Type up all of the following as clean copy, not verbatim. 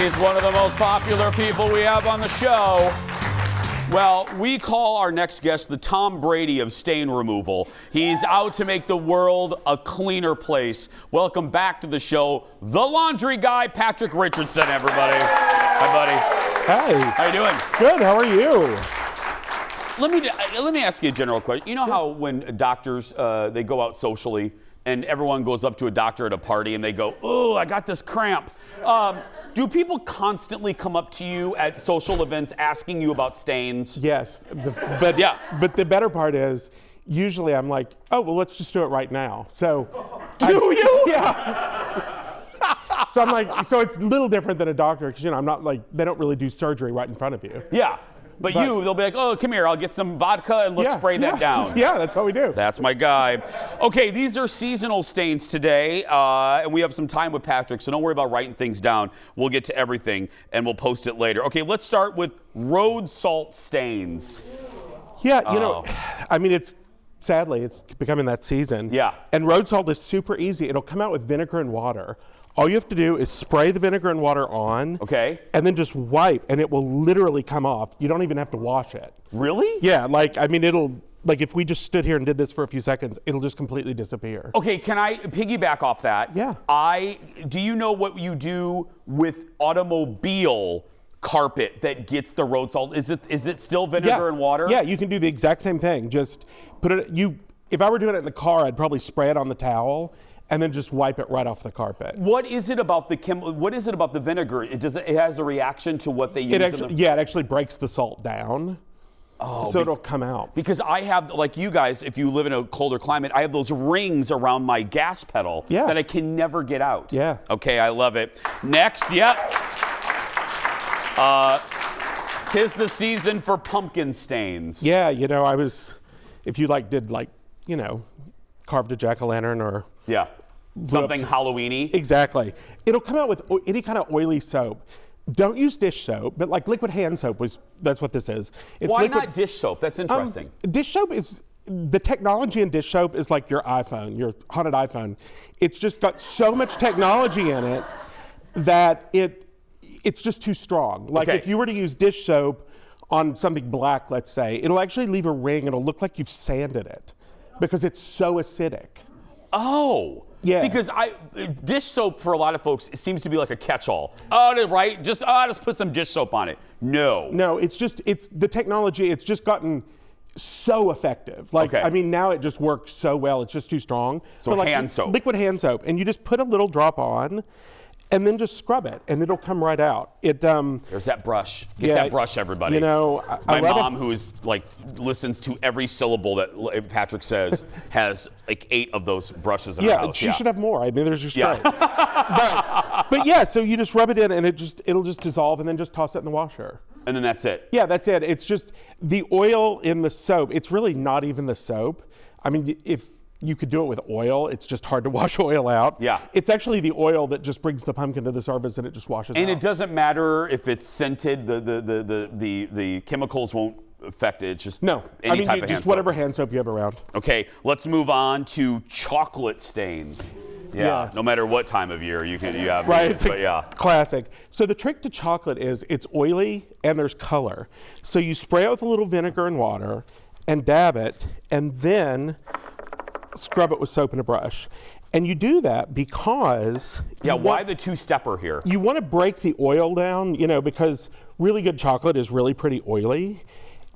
He's one of the most popular people we have on the show. Well, we call our next guest the Tom Brady of stain removal. He's out to make the world a cleaner place. Welcome back to the show, the laundry guy, Patric Richardson, everybody. Hi, buddy. Hey. How you doing? Good. How are you? Let me ask you a general question. You know how when doctors, they go out socially and everyone goes up to a doctor at a party and they go, "Oh, I got this cramp." Do people constantly come up to you at social events asking you about stains? Yes. But the better part is, usually I'm like, "Oh, well, let's just do it right now." So. Do you? Yeah. So I'm like, so it's a little different than a doctor because, I'm not like, they don't really do surgery right in front of you. Yeah. But they'll be like, "Oh, come here, I'll get some vodka and let's spray that down." Yeah, that's what we do. That's my guy. Okay, these are seasonal stains today, and we have some time with Patric, so don't worry about writing things down. We'll get to everything, and we'll post it later. Okay, let's start with road salt stains. Yeah, I mean, sadly, it's becoming that season. Yeah. And road salt is super easy. It'll come out with vinegar and water. All you have to do is spray the vinegar and water on. Okay. And then just wipe, and it will literally come off. You don't even have to wash it. Really? Yeah, if we just stood here and did this for a few seconds, it'll just completely disappear. Okay, can I piggyback off that? Yeah. Do you know what you do with automobile carpet that gets the road salt? Is it still vinegar and water? Yeah, you can do the exact same thing. Just put it, if I were doing it in the car, I'd probably spray it on the towel and then just wipe it right off the carpet. What is it about the vinegar? It has a reaction to what they use. It actually breaks the salt down. Oh, so it'll come out. Because I have, like you guys, if you live in a colder climate, I have those rings around my gas pedal that I can never get out. Yeah. Okay, I love it. Next, yep. 'Tis the season for pumpkin stains. Yeah, if you carved a jack-o'-lantern or something Halloween-y. Exactly. It'll come out with any kind of oily soap. Don't use dish soap, but like liquid hand soap that's what this is. Why not dish soap? That's interesting. Dish soap the technology in dish soap is like your iPhone, your haunted iPhone. It's just got so much technology in it that it's just too strong. Like if you were to use dish soap on something black, let's say, it'll actually leave a ring. It'll look like you've sanded it because it's so acidic. Oh. Yeah. Because dish soap for a lot of folks, it seems to be like a catch-all. Oh, right? Just put some dish soap on it. No, it's the technology. It's just gotten so effective. Now it just works so well. It's just too strong. So hand soap. Liquid hand soap. And you just put a little drop on and then just scrub it, and it'll come right out. There's that brush. Get that brush, everybody. My mom, who's listens to every syllable that Patric says, has 8 of those brushes in her house. She should have more. I mean, there's just great. But yeah, so you just rub it in, and it'll just dissolve, and then just toss it in the washer. And then that's it. Yeah, that's it. It's just the oil in the soap. It's really not even the soap. I mean, if you could do it with oil, it's just hard to wash oil out. Yeah. It's actually the oil that just brings the pumpkin to the surface and it just washes out. And it doesn't matter if it's scented, the chemicals won't affect it. It's just any type of hand soap. Whatever hand soap you have around. Okay, let's move on to chocolate stains. Yeah. No matter what time of year you have. Right, it's classic. So the trick to chocolate is it's oily and there's color. So you spray it with a little vinegar and water and dab it, and then scrub it with soap and a brush. And you do that because... why the two-stepper here? You want to break the oil down, because really good chocolate is really pretty oily,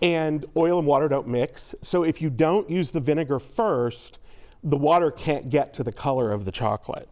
and oil and water don't mix. So if you don't use the vinegar first, the water can't get to the color of the chocolate.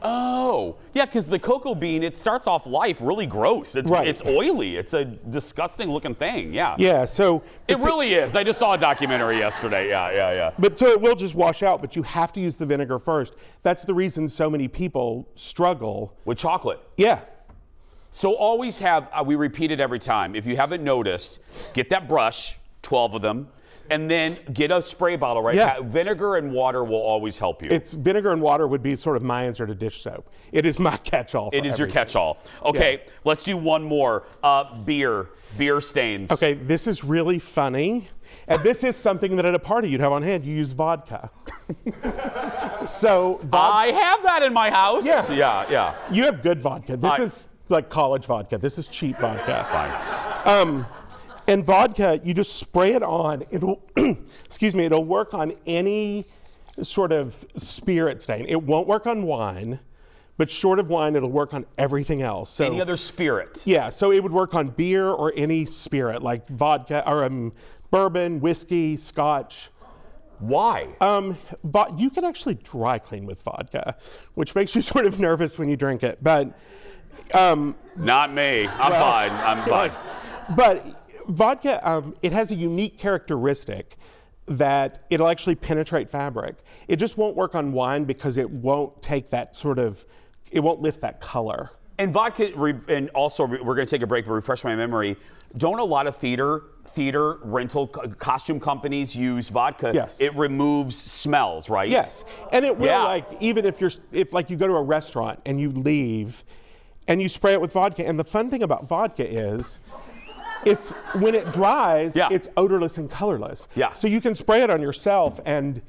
Oh, yeah, because the cocoa bean, it starts off life really gross. It's oily. It's a disgusting looking thing, Yeah, so... It really is. I just saw a documentary yesterday, yeah. But so it will just wash out, but you have to use the vinegar first. That's the reason so many people struggle. With chocolate? Yeah. So always have, we repeat it every time, if you haven't noticed, get that brush, 12 of them, and then get a spray bottle, right? Yeah. Vinegar and water will always help you. Vinegar and water would be sort of my answer to dish soap. It is my catch-all. It is your catch-all. Okay, let's do one more. Beer stains. Okay, this is really funny. And this is something that at a party you'd have on hand. You use vodka. I have that in my house. Yeah. Yeah. You have good vodka. This is like college vodka. This is cheap vodka. That's fine. And vodka, you just spray it on. It'll, excuse me, it'll work on any sort of spirit stain. It won't work on wine, but short of wine, it'll work on everything else. So, any other spirit? Yeah, so it would work on beer or any spirit, like vodka, or bourbon, whiskey, scotch. Why? You can actually dry clean with vodka, which makes you sort of nervous when you drink it. But not me. I'm fine. I'm fine. But vodka, it has a unique characteristic that it'll actually penetrate fabric. It just won't work on wine because it won't take that sort of, it won't lift that color. And vodka, and also we're going to take a break, but refresh my memory. Don't a lot of theater rental costume companies use vodka? Yes. It removes smells, right? Yes, and it will, like, even if like you go to a restaurant and you leave and you spray it with vodka. And the fun thing about vodka is, it's when it dries, it's odorless and colorless. Yeah. So you can spray it on yourself, and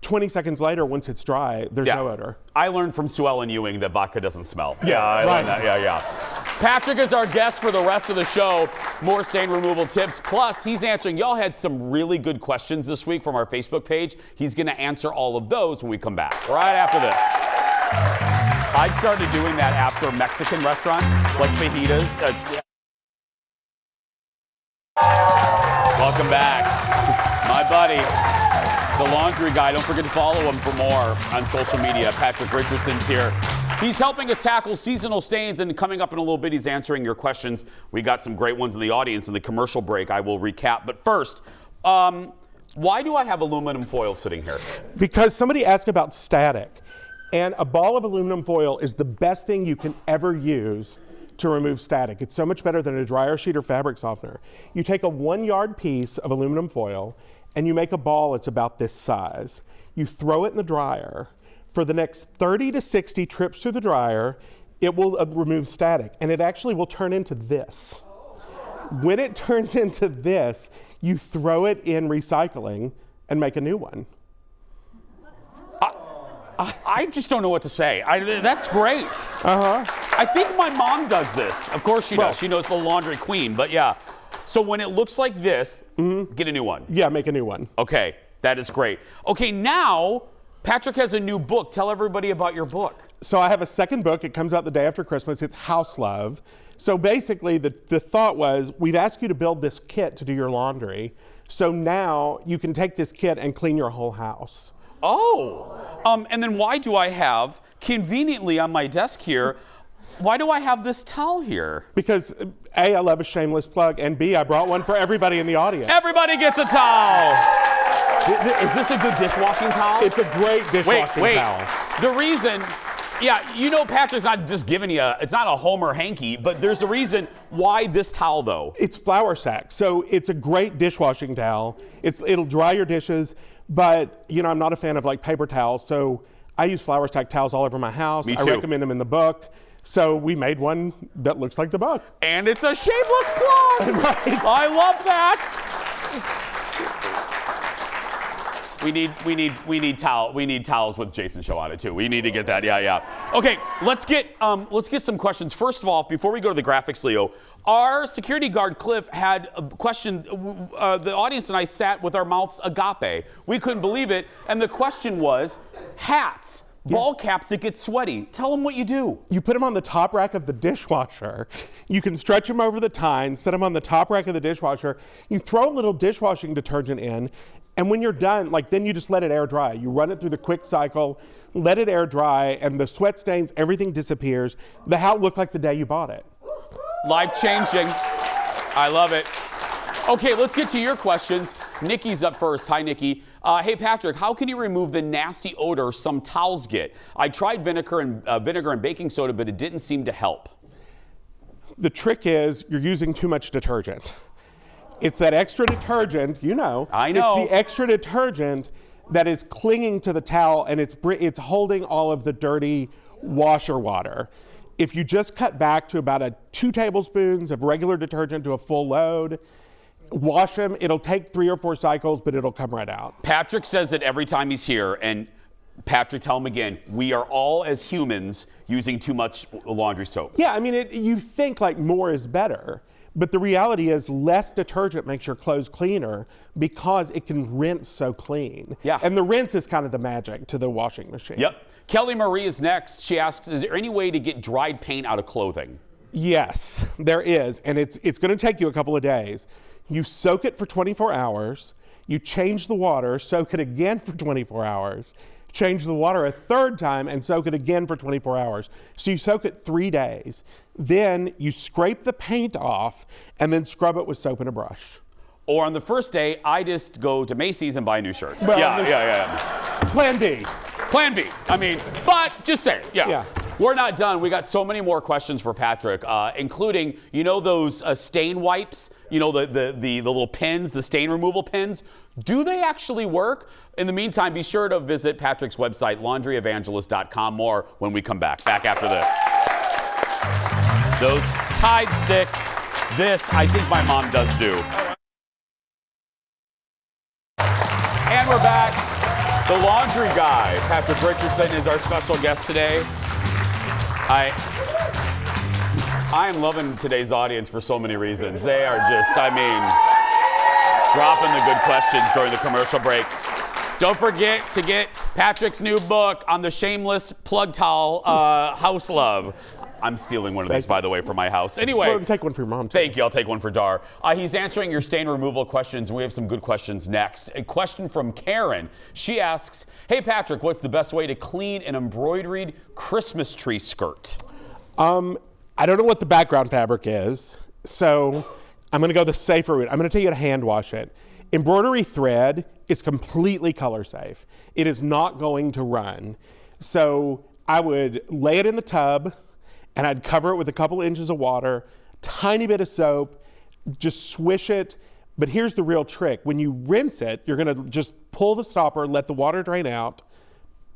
20 seconds later, once it's dry, there's no odor. I learned from Sue Ellen Ewing that vodka doesn't smell. I learned that. Patric is our guest for the rest of the show. More stain removal tips. Plus, he's answering. Y'all had some really good questions this week from our Facebook page. He's going to answer all of those when we come back. Right after this. I started doing that after Mexican restaurants, like fajitas. Welcome back. My buddy, the laundry guy. Don't forget to follow him for more on social media. Patric Richardson's here. He's helping us tackle seasonal stains, and coming up in a little bit, he's answering your questions. We got some great ones in the audience in the commercial break. I will recap. But first, why do I have aluminum foil sitting here? Because somebody asked about static, and a ball of aluminum foil is the best thing you can ever use to remove static. It's so much better than a dryer sheet or fabric softener. You take a 1-yard piece of aluminum foil and you make a ball that's about this size. You throw it in the dryer. For the next 30 to 60 trips through the dryer, it will remove static, and it actually will turn into this. When it turns into this, you throw it in recycling and make a new one. I just don't know what to say. That's great. I think my mom does this. Of course she does. She knows the laundry queen, but yeah. So when it looks like this, get a new one. Yeah, make a new one. Okay, that is great. Okay, now Patric has a new book. Tell everybody about your book. So I have a second book. It comes out the day after Christmas. It's House Love. So basically the thought was, we've asked you to build this kit to do your laundry. So now you can take this kit and clean your whole house. Oh, and then why do I have, conveniently on my desk here, why do I have this towel here? Because A, I love a shameless plug, and B, I brought one for everybody in the audience. Everybody gets a towel. Is this a good dishwashing towel? It's a great dishwashing towel. The reason, you know Patric's not just giving you, it's not a Homer hanky, but there's a reason why this towel though. It's flour sack, so it's a great dishwashing towel. It'll dry your dishes, but you know, I'm not a fan of like paper towels, so I use flour sack towels all over my house. Me too. I recommend them in the book. So we made one that looks like the book. And it's a shameless plug. Right. I love that. We need towels with Jason Show on it too. We need to get that. Yeah. Okay, let's get some questions. First of all, before we go to the graphics, Leo, our security guard Cliff had a question. The audience and I sat with our mouths agape. We couldn't believe it, and the question was hats. Ball caps that get sweaty. Tell them what you do. You put them on the top rack of the dishwasher. You can stretch them over the tines, set them on the top rack of the dishwasher. You throw a little dishwashing detergent in, and when you're done, then you just let it air dry. You run it through the quick cycle, let it air dry, and the sweat stains, everything disappears. The hat looked like the day you bought it. Life-changing. I love it. Okay, let's get to your questions. Nikki's up first. Hi, Nikki. Hey, Patric, how can you remove the nasty odor some towels get? I tried vinegar and baking soda, but it didn't seem to help. The trick is you're using too much detergent. It's that extra detergent, you know. I know. It's the extra detergent that is clinging to the towel, and it's holding all of the dirty washer water. If you just cut back to about 2 tablespoons of regular detergent to a full load, wash them. It'll take 3 or 4 cycles, but it'll come right out. Patric says it every time he's here, and Patric, tell them again, we are all as humans using too much laundry soap. Yeah, I mean, you think like more is better, but the reality is less detergent makes your clothes cleaner because it can rinse so clean. Yeah. And the rinse is kind of the magic to the washing machine. Yep. Kelly Marie is next. She asks, is there any way to get dried paint out of clothing? Yes, there is, and it's going to take you a couple of days. You soak it for 24 hours, you change the water, soak it again for 24 hours, change the water a third time and soak it again for 24 hours. So you soak it 3 days. Then you scrape the paint off and then scrub it with soap and a brush. Or on the first day, I just go to Macy's and buy new shirts. Well, yeah. Plan B. Plan B. I mean, but just say it. Yeah. We're not done. We got so many more questions for Patric, including, you know, those stain wipes, you know, the little pins, the stain removal pins. Do they actually work? In the meantime, be sure to visit Patric's website, laundryevangelist.com. More when we come back. Back after this. Those Tide sticks. This, I think my mom does do. And we're back. The laundry guy, Patric Richardson, is our special guest today. I am loving today's audience for so many reasons. They are just, I mean, dropping the good questions during the commercial break. Don't forget to get Patric's new book on the shameless plug towel, House Love. I'm stealing one of these, by the way, for my house. Anyway. Well, take one for your mom, too. Thank you. I'll take one for Dar. He's answering your stain removal questions, and we have some good questions next. A question from Karen. She asks, hey, Patric, what's the best way to clean an embroidered Christmas tree skirt? I don't know what the background fabric is, so I'm going to go the safer route. I'm going to tell you how to hand wash it. Embroidery thread is completely color safe. It is not going to run. So I would lay it in the tub, and I'd cover it with a couple inches of water, tiny bit of soap, just swish it. But here's the real trick. When you rinse it, you're gonna just pull the stopper, let the water drain out,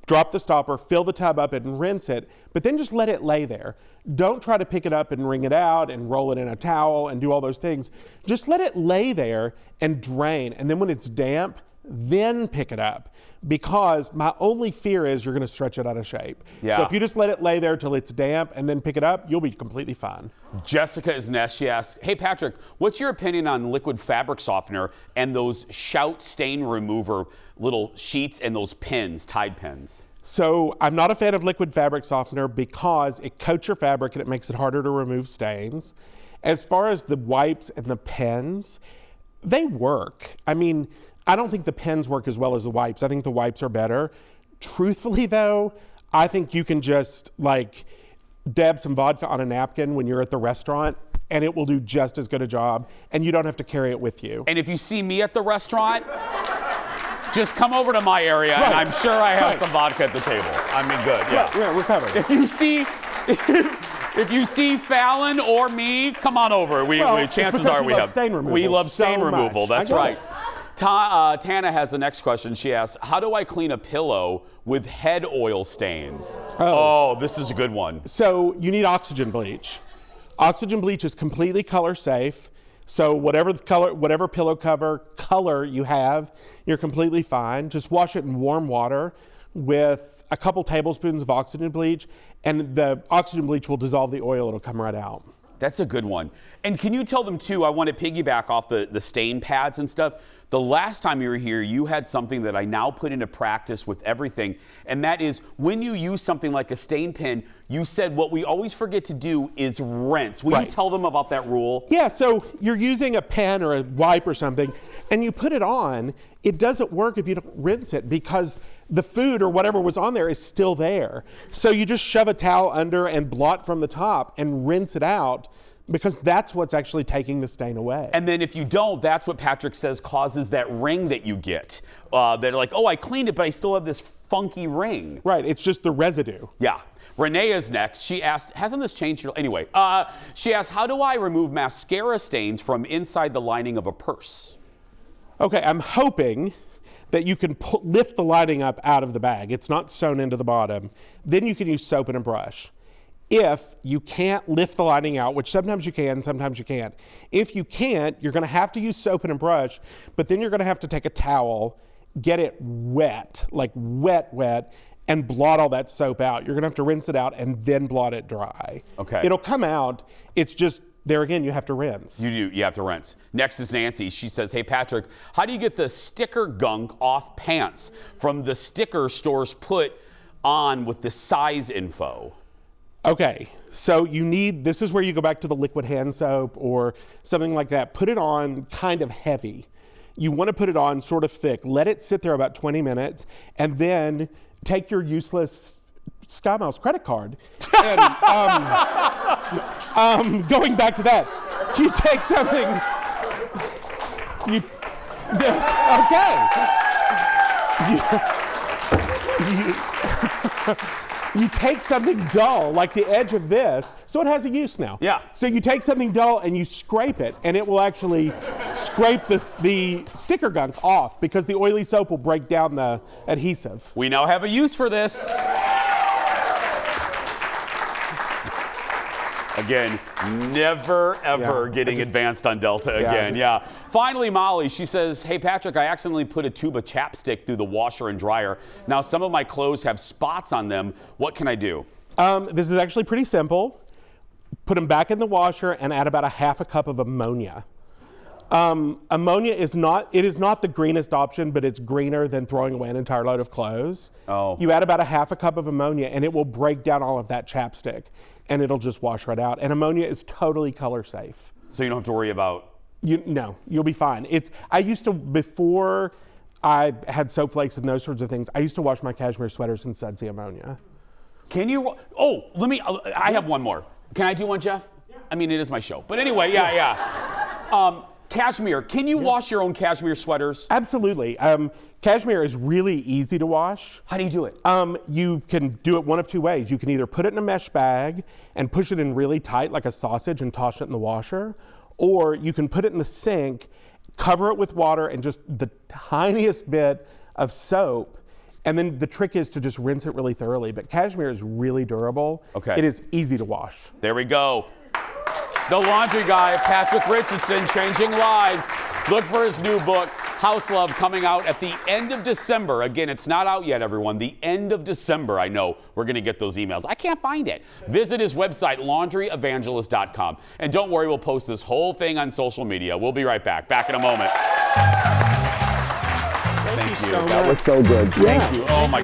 drop the stopper, fill the tub up and rinse it, but then just let it lay there. Don't try to pick it up and wring it out and roll it in a towel and do all those things. Just let it lay there and drain. And then when it's damp, then pick it up, because my only fear is you're going to stretch it out of shape. Yeah. So if you just let it lay there till it's damp and then pick it up, you'll be completely fine. Jessica is next. She asks, hey, Patric, what's your opinion on liquid fabric softener and those Shout stain remover little sheets and those pins, Tide pins? So I'm not a fan of liquid fabric softener because it coats your fabric and it makes it harder to remove stains. As far as the wipes and the pens, they work. I mean, I don't think the pens work as well as the wipes. I think the wipes are better. Truthfully, though, I think you can just like dab some vodka on a napkin when you're at the restaurant, and it will do just as good a job, and you don't have to carry it with you. And if you see me at the restaurant, just come over to my area, and I'm sure I have some vodka at the table. I mean, good, Yeah, we're covered. If you see Fallon or me, come on over. Chances are we love stain removal. That's right. Tana has the next question. She asks, how do I clean a pillow with head oil stains? Oh, this is a good one. So you need oxygen bleach. Oxygen bleach is completely color safe. So whatever pillow cover color you have, you're completely fine. Just wash it in warm water with a couple tablespoons of oxygen bleach, and the oxygen bleach will dissolve the oil. It'll come right out. That's a good one. And can you tell them, too, I want to piggyback off the stain pads and stuff. The last time you were here, you had something that I now put into practice with everything, and that is when you use something like a stain pen, you said what we always forget to do is rinse. Will you tell them about that rule? Yeah, so you're using a pen or a wipe or something, and you put it on. It doesn't work if you don't rinse it because the food or whatever was on there is still there. So you just shove a towel under and blot from the top and rinse it out, because that's what's actually taking the stain away. And then if you don't, that's what Patric says causes that ring that you get. They're like, oh, I cleaned it, but I still have this funky ring. Right, it's just the residue. Yeah. Renee is next. She asks, hasn't this changed your... Anyway, she asks, how do I remove mascara stains from inside the lining of a purse? Okay, I'm hoping that you can lift the lining up out of the bag. It's not sewn into the bottom. Then you can use soap and a brush. If you can't lift the lining out, which sometimes you can, sometimes you can't. If you can't, you're going to have to use soap and a brush, but then you're going to have to take a towel, get it wet, like wet, and blot all that soap out. You're gonna have to rinse it out and then blot it dry. Okay. It'll come out. It's just, there again, you have to rinse. You have to rinse. Next is Nancy. She says, hey, Patrick, how do you get the sticker gunk off pants from the sticker stores put on with the size info? Okay, so this is where you go back to the liquid hand soap or something like that. Put it on kind of heavy. You want to put it on sort of thick. Let it sit there about 20 minutes, and then take your useless SkyMiles credit card. And going back to that, you take something. You take something dull, like the edge of this, so it has a use now. Yeah. So you take something dull and you scrape it, and it will actually scrape the sticker gunk off because the oily soap will break down the adhesive. We now have a use for this. Again, never, ever getting advanced on Delta again. Yeah. Finally, Molly, she says, hey, Patrick, I accidentally put a tube of chapstick through the washer and dryer. Now, some of my clothes have spots on them. What can I do? This is actually pretty simple. Put them back in the washer and add about a half a cup of ammonia. Ammonia is not the greenest option, but it's greener than throwing away an entire load of clothes. Oh. You add about a half a cup of ammonia and it will break down all of that chapstick and it'll just wash right out. And ammonia is totally color safe. So you don't have to worry about... No, you'll be fine. I used to, before I had soap flakes and those sorts of things, I used to wash my cashmere sweaters in sudsy ammonia. Can you... Oh, I have one more. Can I do one, Jeff? Yeah. I mean, it is my show. But anyway, yeah. Cashmere. Can you wash your own cashmere sweaters? Absolutely. Cashmere is really easy to wash. How do you do it? You can do it one of two ways. You can either put it in a mesh bag and push it in really tight like a sausage and toss it in the washer, or you can put it in the sink, cover it with water and just the tiniest bit of soap, and then the trick is to just rinse it really thoroughly. But cashmere is really durable. Okay. It is easy to wash. There we go. The laundry guy, Patric Richardson, changing lives. Look for his new book, House Love, coming out at the end of December. Again, it's not out yet, everyone. The end of December. I know we're going to get those emails. I can't find it. Visit his website, laundryevangelist.com. And don't worry, we'll post this whole thing on social media. We'll be right back. Back in a moment. Thank you. That was so good. Thank you. Oh, my